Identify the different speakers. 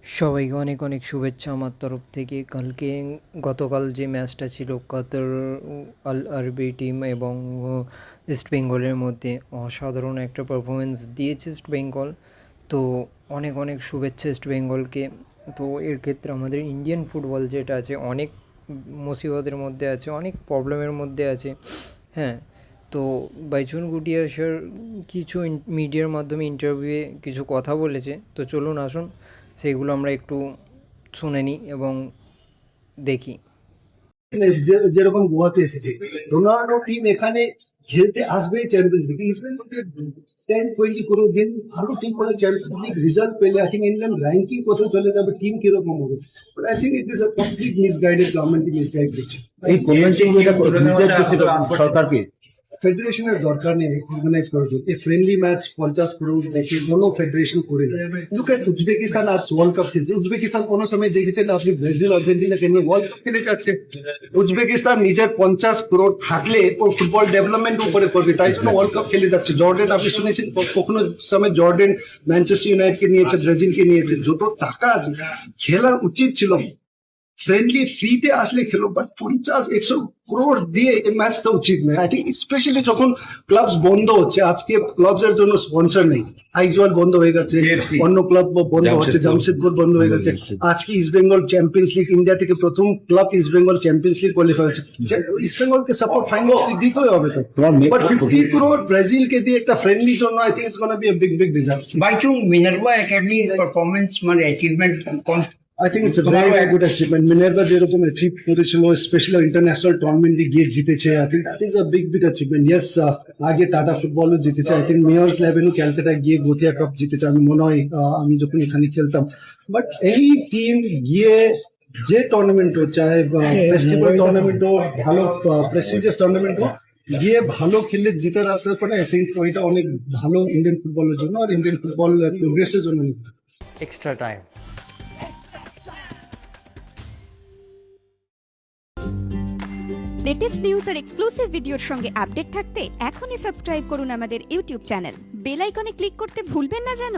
Speaker 1: সবাইকে অনেক অনেক শুভেচ্ছা আমার তরফ থেকে। গতকাল যে ম্যাচটা ছিল কাতার আল আরবি টিম এবং ইস্ট বেঙ্গলের মধ্যে, অসাধারণ একটা পারফরমেন্স দিয়েছে ইস্ট বেঙ্গল। তো অনেক অনেক শুভেচ্ছা ইস্ট বেঙ্গলকে। তো এর ক্ষেত্রে আমাদের ইন্ডিয়ান ফুটবল যেটা আছে অনেক মুসিবতের মধ্যে আছে, অনেক প্রবলেমের মধ্যে আছে। হ্যাঁ, তো বাইচুন ভুটিয়া স্যার কিছু মিডিয়ার মাধ্যমে ইন্টারভিউয়ে কিছু কথা বলেছে। তো চলুন আসুন সেইগুলো আমরা একটু শুনে নিই এবং দেখি।
Speaker 2: যেরকম গোয়াতে এসেছে রোনাল্ডো টিম এখানে খেলতে আসবে চ্যাম্পিয়ন্স লিগ, ইস্টবেঙ্গল 10-20 দিন ভালো টিম করে চ্যাম্পিয়ন্স লিগ রেজাল্ট পেলে আই থিঙ্ক ইন্ডিয়ান র্যাঙ্কিং কোথাও চলে যাবে, টিম কিরকম হবে। But I think it is a complete misguided, government misguide করছে।
Speaker 3: এই কনভেনশন যেটা ডিসাইড করছে সরকারকে,
Speaker 2: ফেডারেশনের দরকার নেই অর্গানাইজ করার জন্য। এই ফ্রেন্ডলি ম্যাচ 50 করোড় দেশে কোনো ফেডারেশন করে না। লুক এট উজবেকিস্তান আজ ওয়ার্ল্ড কাপ খেলছে। উজবেকিস্তান কোনো সময় দেখেছেন আপনি ব্রাজিল আর্জেন্টিনাকে নিয়ে ওয়ার্ল্ড কাপ খেলে যাচ্ছে? উজবেকিস্তান নিজের 50 করোড় থাকলে ওর ফুটবল ডেভেলপমেন্ট উপরে করবে, তাই জন্য ওয়ার্ল্ড কাপ খেলে যাচ্ছে। জর্ডেন আপনি শুনেছেন কখনো সময় জর্ডেন ম্যানচেস্টার ইউনাইটেডকে নিয়েছে, ব্রাজিলকে নিয়েছে। যত টাকা আছে খেলার উচিত ছিল ফ্রেন্ডলি ফ্রিতে আসলে খেলো, বাট 50-100 করোড় দিয়ে এই ম্যাচটা উচিত নয়। আই থিঙ্ক স্পেশালি যখন ক্লাবস বন্ধ হচ্ছে, আজকে ক্লাবস এর জন্য স্পন্সর নেই, আইজওয়াল বন্ধ হয়ে গেছে, অন্য ক্লাব বন্ধ হচ্ছে, জামশেদপুর বন্ধ হয়ে গেছে। আজকে east Bengal champions league, India থেকে প্রথম club east Bengal champions league qualify হচ্ছে। ইস্ট বেঙ্গলকে সাপোর্ট ফাইন্যান্সিয়ালি দিতেই হবে। তো বাট 50 করোড় ব্রাজিলকে দিয়ে একটা ফ্রেন্ডলি জন্য I think it's gonna be a big disaster.
Speaker 4: By Minerva Academy performance মানে achievement
Speaker 2: I think it's a very good achievement. Minerva যেরকম achieve করেছিল, স্পেশালি ইন্টারন্যাশনাল টুর্নামেন্টে গিয়ে জিতেছে, I think that is a big achievement. Yes, আগে tata ফুটবলও জিতেছে, I think mayors লেভেলও Calcutta গিয়ে গোতিয়া কাপ জিতেছে আমি মনে হয়, আমি যখন এখানে খেলতাম। বাট এই টিম গিয়ে যে টুর্নামেন্ট হোক, চাহে ফেস্টিভ্যাল টুর্নামেন্ট হোক, ভালো প্রেস্টিজিয়াস টুর্নামেন্ট হোক, গিয়ে ভালো খেলে জিতার আসার পরে আই থিঙ্ক ওইটা অনেক ভালো ইন্ডিয়ান ফুটবলের জন্য আর ইন্ডিয়ান ফুটবল প্রোগ্রেসের জন্য।
Speaker 1: Extra time.
Speaker 5: লেটেস্ট নিউজ আর এক্সক্লুসিভ ভিডিওর সঙ্গে আপডেট থাকতে এখনই সাবস্ক্রাইব করুন আমাদের ইউটিউব চ্যানেল। বেল আইকনে ক্লিক করতে ভুলবেন না যেন।